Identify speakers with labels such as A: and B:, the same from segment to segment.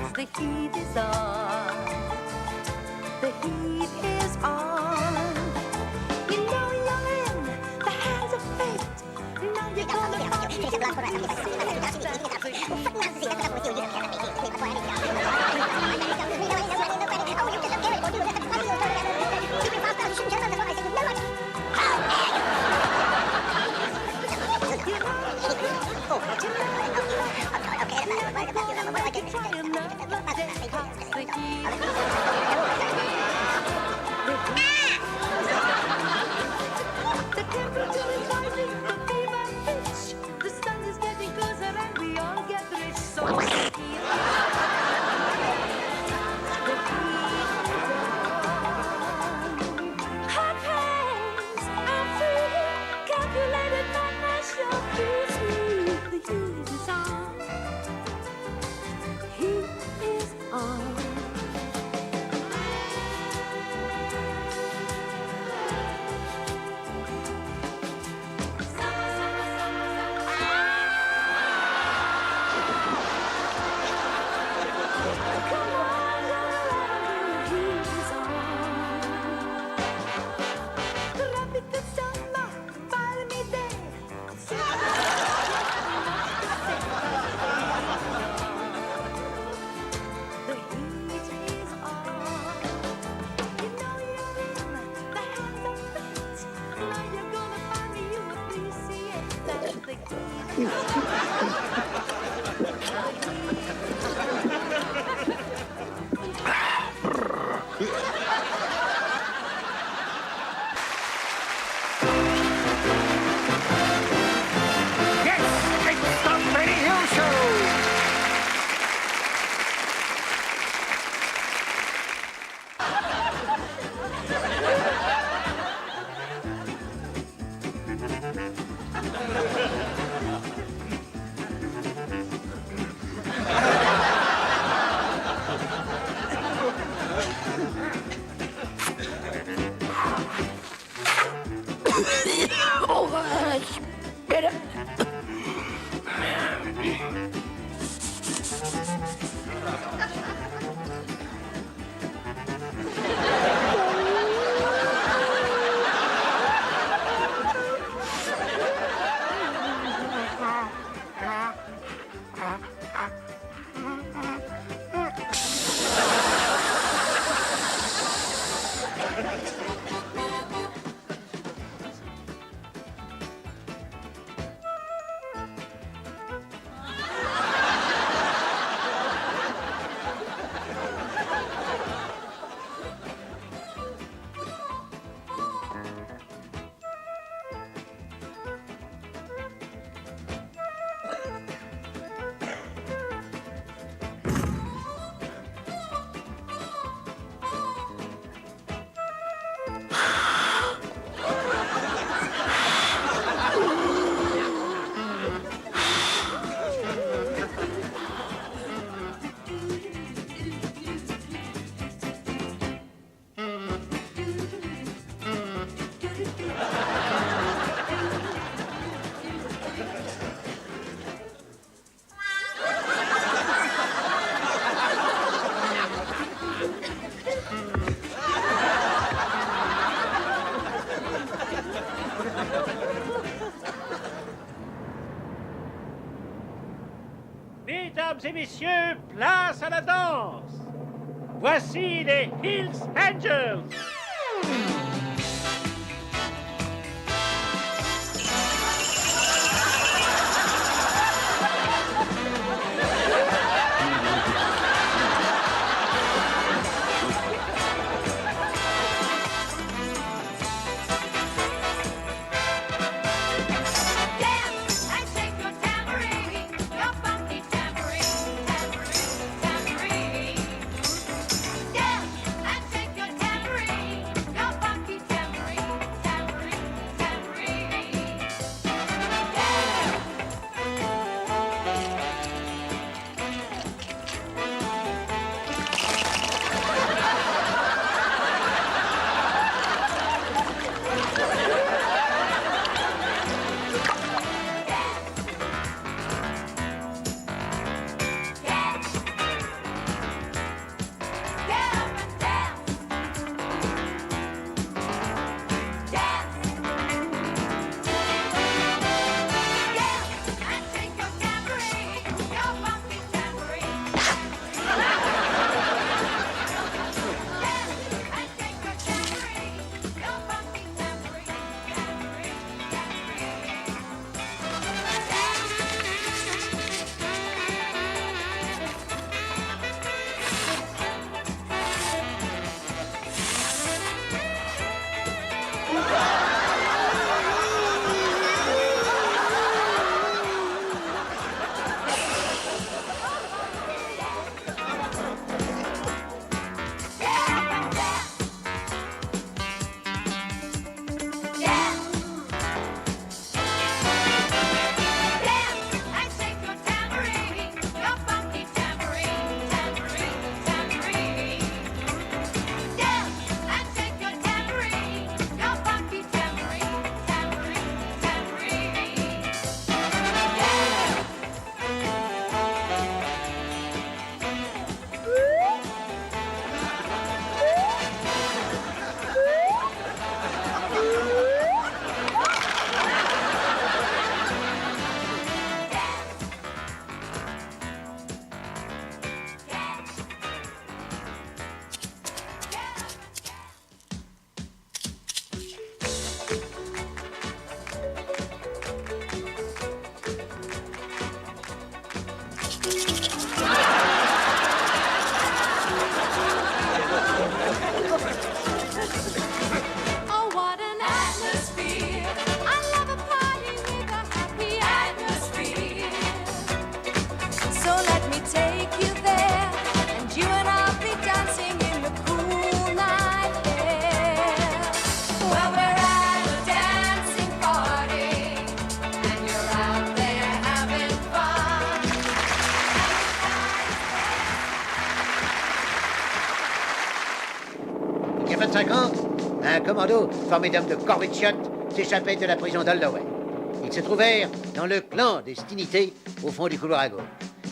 A: 'cause the heat is on. The heat is on. You know you're in the hands of fate. Now you're gonna find me doing the temperature is rising, the fever pitch. The sun is getting closer and we all get rich. So the heat is on. Hot hands, I'm free. Calculated madness, you're too sweet. The heat is on. Heat is on. Come on, the heat is on. Tropical summer, balmy day. The heat is on. You know you're in the hands of fate. Now you're gonna find me, you appreciate that the heat is on.
B: Yes, it's the Benny Hill Show.
C: Mesdames et messieurs, place à la danse. Voici les Hills Angels.
A: Tambourine, tambourine, tambourine.
D: 25 ans, un commando formé d'hommes de Corvichot s'échappait de la prison d'Holloway. Ils se trouvèrent dans le clandestin au fond du couloir à gauche.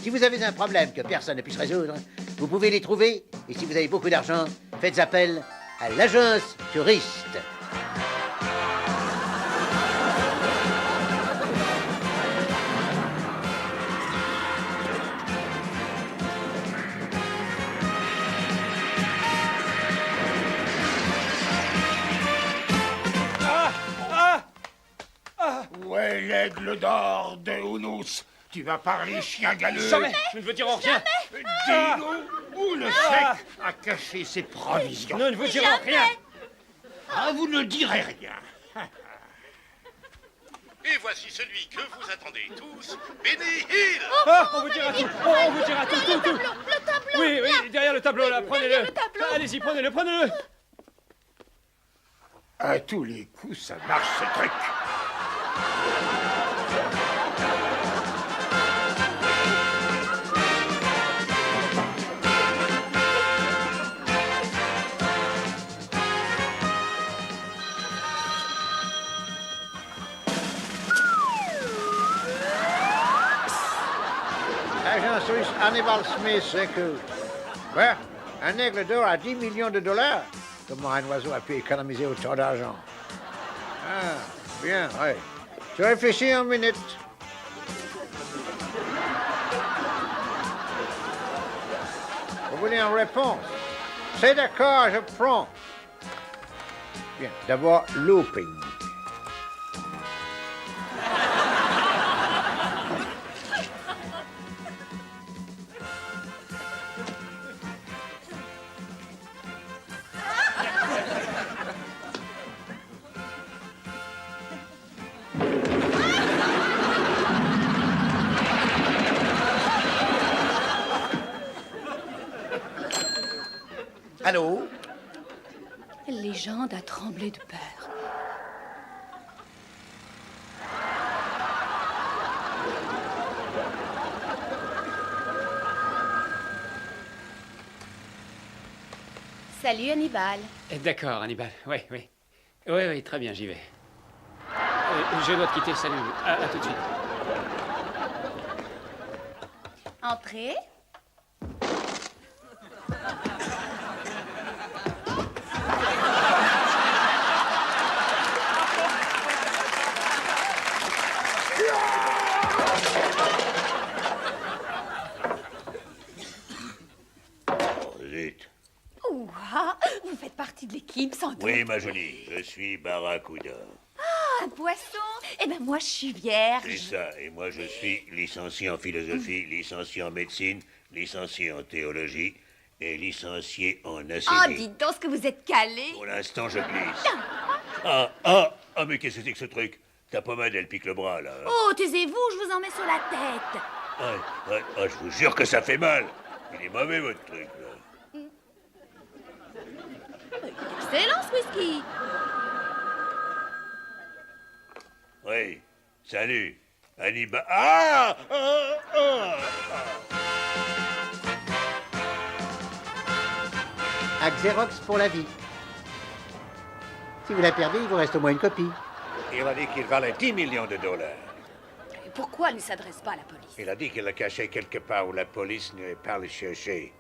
D: Si vous avez un problème que personne ne puisse résoudre, vous pouvez les trouver, et si vous avez beaucoup d'argent, faites appel à l'agence touriste.
B: Où est l'aigle d'or de Ounous? Tu vas parler, chien galeux?
C: Jamais. Je ne veux dire rien.
B: Dis-nous où le chèque a caché ses provisions.
C: Nous ne vous dirons rien.
B: Ah, vous ne direz rien.
E: Et voici celui que vous attendez tous, Benny Hill.
C: Ah, on vous dira tout. Oh, on vous dira tout.
A: Le tableau.
C: Oui, oui, derrière le tableau, là. Prenez-le.
A: Derrière le tableau.
C: Allez-y, prenez-le.
B: À tous les coups, ça marche ce truc.
D: Agence russe Hannibal Smith, écoute. Ouais, un aigle d'or à 10 millions de dollars. Comment un oiseau a pu économiser autant d'argent? Ah, bien, oui. Je réfléchis une minute. Vous voulez une réponse? C'est d'accord, je prends. Bien, d'abord, looping. Allô?
A: Légende a tremblé de peur. Salut Hannibal.
F: D'accord, Hannibal. Oui, très bien, j'y vais. Je dois te quitter, salut. À tout de suite.
A: Entrez.
E: Zut.
A: Ouah, vous faites partie de l'équipe sans doute.
E: Oui, ma jolie, je suis Barracuda.
A: Un poisson. Eh ben moi je suis vierge.
E: C'est ça, et moi je suis licencié en philosophie, licencié en médecine, licencié en théologie et licencié en
A: Oh,
E: acésie.
A: dites donc ce que vous êtes calé.
E: Pour l'instant, je glisse. Mais qu'est-ce que c'est que ce truc? Ta pommade, elle pique le bras, là.
A: Oh, taisez-vous, je vous en mets sur la tête.
E: Je vous jure que ça fait mal. Il est mauvais, votre truc, là.
A: Excellent ce whisky.
E: Oui, salut, Hannibal.
D: À Xerox pour la vie. Si vous la perdez, il vous reste au moins une copie.
E: Il a dit qu'il valait 10 millions de dollars.
A: Et pourquoi elle ne s'adresse pas à la police?
E: Il a dit qu'il le cachait quelque part où la police n'allait pas le chercher.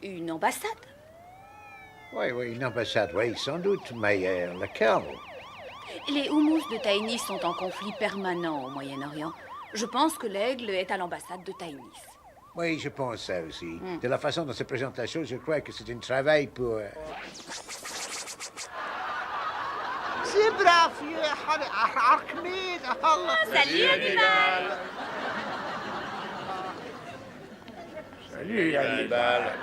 A: Une ambassade?
D: Oui, une ambassade, oui, sans doute, mais laquelle?
A: Les houmous de Taïnis sont en conflit permanent au Moyen-Orient. Je pense que l'aigle est à l'ambassade de Taïnis.
D: Oui, je pense ça aussi. De la façon dont se présente la chose, je crois que c'est un travail pour...
G: C'est brave, Archimède.
A: Salut Hannibal.
B: Salut, Hannibal.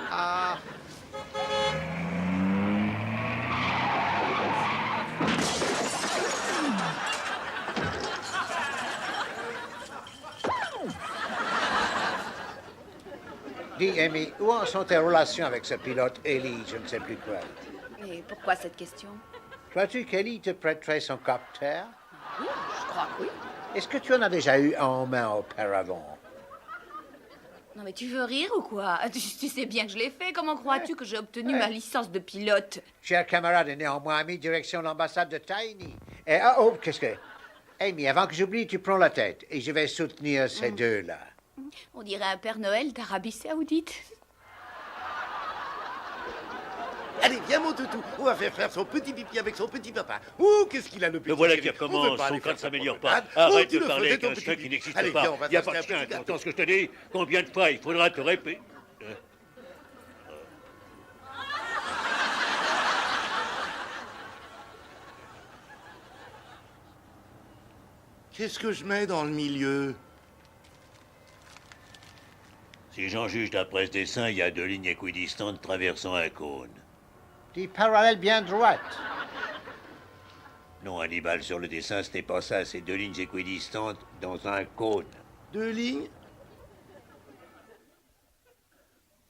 D: Dis, Amy, où en sont tes relations avec ce pilote Ellie, je ne sais plus quoi?
A: Mais pourquoi cette question?
D: Crois-tu qu'Ellie te prêterait son copter?
A: Oui, je crois que oui.
D: Est-ce que tu en as déjà eu en main auparavant?
H: Non mais tu veux rire ou quoi? Tu sais bien que je l'ai fait. Comment crois-tu que j'ai obtenu ma licence de pilote?
D: Cher camarade et néanmoins ami, direction l'ambassade de Tiny. Et qu'est-ce que... Amy, avant que j'oublie, tu prends la tête et je vais soutenir ces deux-là.
H: On dirait un Père Noël d'Arabie Saoudite.
I: Allez, viens mon toutou, on va faire son petit pipi avec son petit papa. Oh, qu'est-ce qu'il a le petit
E: Le voilà
I: chéri.
E: qui recommence,
I: On veut pas
E: son
I: aller
E: crâne
I: faire sa
E: s'améliore pas.
I: promenade.
E: Arrête
I: Oh, tu
E: de
I: le
E: parler
I: faisais,
E: avec
I: ton
E: un
I: petit
E: chien qui
I: pipi.
E: n'existe
I: Allez,
E: pas.
I: viens, on va
E: Il n'y a
I: s'acheter
E: pas
I: un
E: de chien,
I: petit
E: tu
I: gâteau.
E: entends ce que je te dis? Combien de fois il faudra te répéter?
I: Qu'est-ce que je mets dans le milieu?
E: Si j'en juge d'après ce dessin, il y a 2 lignes équidistantes traversant un cône.
D: Des parallèles bien droites.
E: Non, Hannibal, sur le dessin, ce n'est pas ça, c'est 2 lignes équidistantes dans un cône.
I: 2 lignes?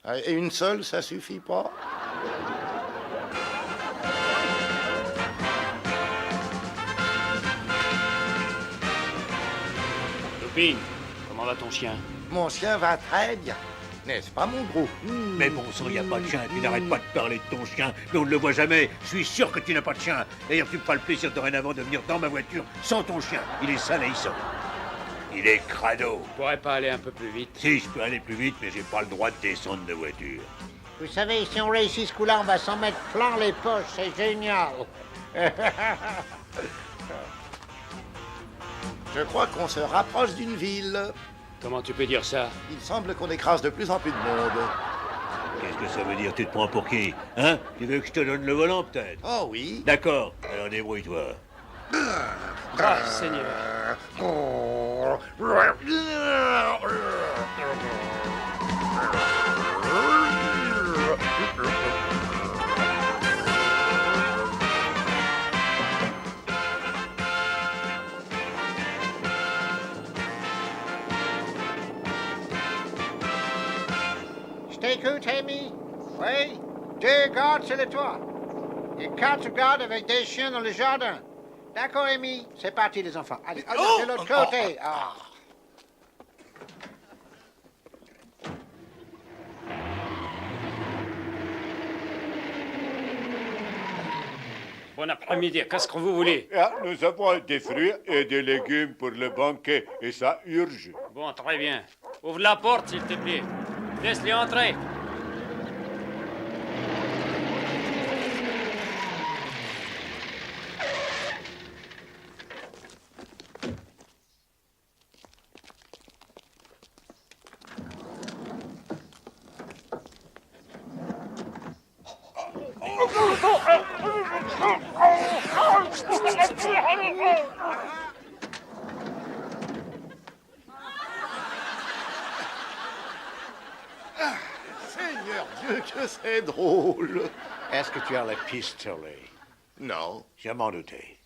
I: Ah, et une seule, ça suffit pas?
F: Lupin, comment va ton chien?
I: Mon chien va très bien. N'est-ce pas, mon gros?
E: Mais bon sang, il n'y a pas de chien, tu n'arrêtes pas de parler de ton chien, mais on ne le voit jamais. Je suis sûr que tu n'as pas de chien. D'ailleurs, tu me feras le plaisir dorénavant de venir dans ma voiture sans ton chien. Il est salissant. Il est crado.
F: Tu pourrais pas aller un peu plus vite?
E: Si, je peux aller plus vite, mais j'ai pas le droit de descendre de voiture.
D: Vous savez, si on réussit ce coup-là, on va s'en mettre plein les poches. C'est génial.
I: Je crois qu'on se rapproche d'une ville.
F: Comment tu peux dire ça?
I: Il semble qu'on écrase de plus en plus de monde.
E: Qu'est-ce que ça veut dire? Tu te prends pour qui? Hein? Tu veux que je te donne le volant, peut-être?
I: Oh oui.
E: D'accord, alors débrouille-toi.
F: Ah, Seigneur.
D: Je t'écoute, Amy. Oui? 2 gardes sur le toit. Et 4 gardes avec des chiens dans le jardin. D'accord, Amy? C'est parti, les enfants. Allez, de l'autre côté. Ah.
F: Bon après-midi, qu'est-ce que vous voulez?
B: Ah, nous avons des fruits et des légumes pour le banquet, et ça urge.
F: Bon, très bien. Ouvre la porte, s'il te plaît. Laisse-les entrer.
I: Seigneur Dieu, que c'est drôle.
E: Est-ce que tu as le pistolet?
I: Non.
E: Je m'en doutais.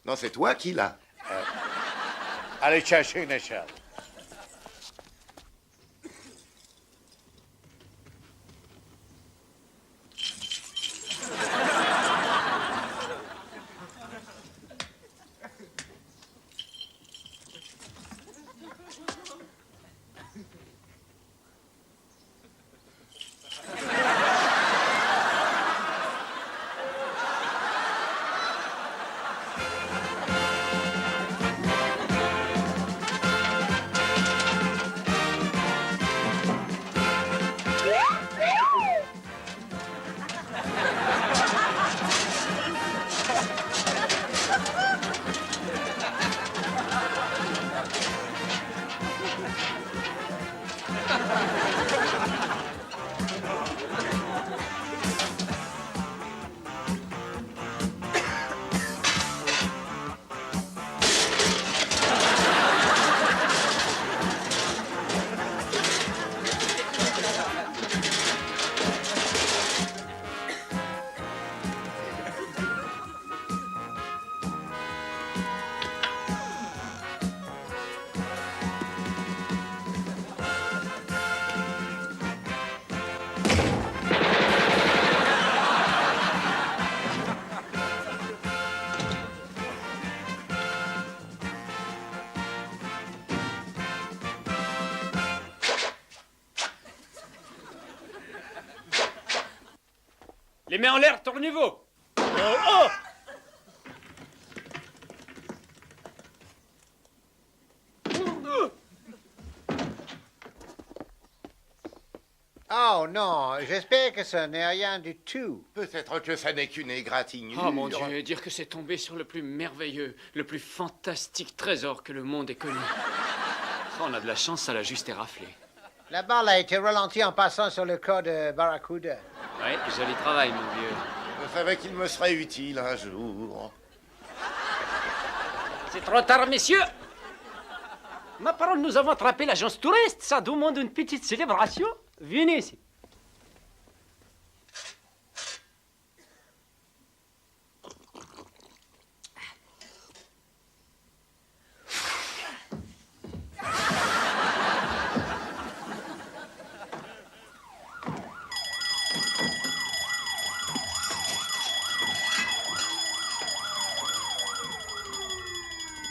I: Non, c'est toi qui l'as.
E: Allez chercher une échelle.
F: Les mains en l'air, tournez-vous.
D: Oh non, j'espère que ce n'est rien du tout.
I: Peut-être que ça n'est qu'une égratignure.
F: Oh mon Dieu, dire que c'est tombé sur le plus merveilleux, le plus fantastique trésor que le monde ait connu. Oh, on a de la chance, ça l'a juste éraflé.
D: La balle a été ralentie en passant sur le corps de Barracuda.
F: Ouais, joli travail, mon vieux.
I: Je savais qu'il me serait utile un jour.
F: C'est trop tard, messieurs. Ma parole, nous avons attrapé l'agence touriste. Ça demande une petite célébration. Venez ici.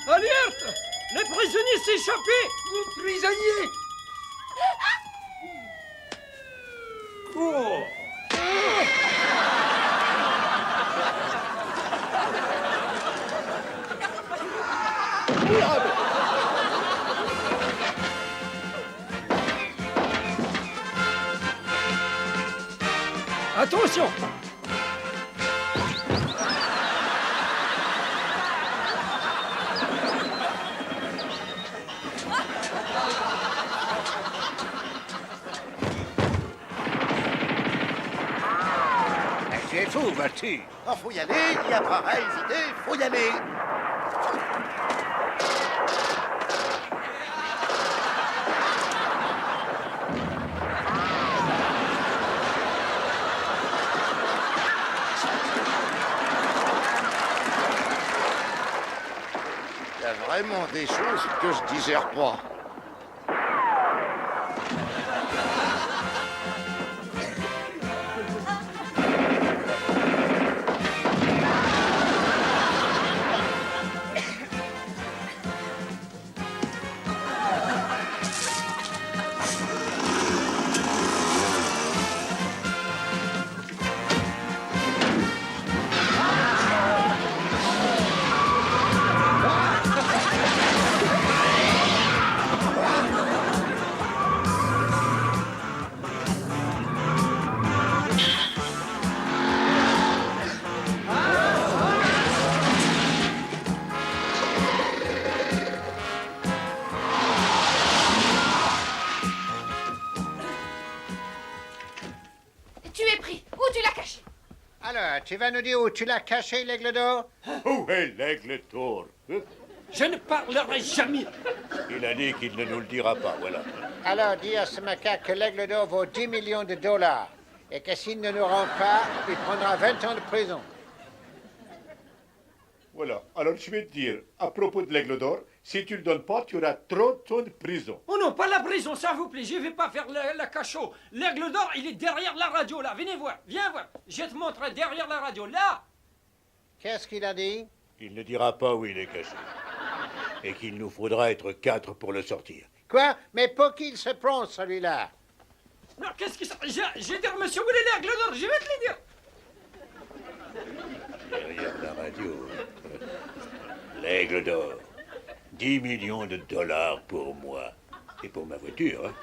F: Alerte! Les prisonniers s'échappaient!
B: Vous prisonniers! Cours!
F: Attention!
E: Tu es fou, vas-tu?
I: Oh, faut y aller, il n'y a pas à hésiter, faut y aller. Il y a vraiment des choses que je digère pas.
H: Tu es pris. Où tu l'as caché?
D: Alors, tu vas nous dire où tu l'as caché, l'aigle d'or?
E: Où est l'aigle d'or?
F: Je ne parlerai jamais.
E: Il a dit qu'il ne nous le dira pas, voilà.
D: Alors, dis à ce macaque que l'aigle d'or vaut 10 millions de dollars et que s'il ne nous rend pas, il prendra 20 ans de prison.
E: Voilà. Alors je vais te dire, à propos de l'aigle d'or, si tu le donnes pas, tu auras 30 ans de prison.
F: Oh non, pas la prison, s'il vous plaît. Je vais pas faire la cachot. L'aigle d'or, il est derrière la radio, là. Venez voir. Viens voir. Je te montrer derrière la radio, là.
D: Qu'est-ce qu'il a dit?
E: Il ne dira pas où il est caché. Et qu'il nous faudra être 4 pour le sortir.
D: Quoi? Mais pour qui il se prend, celui-là?
F: Non, qu'est-ce que ça... J'ai dit, monsieur, où est l'aigle d'or? Je vais te le dire.
E: Derrière la radio. L'aigle d'or. 10 millions de dollars pour moi. Et pour ma voiture, hein.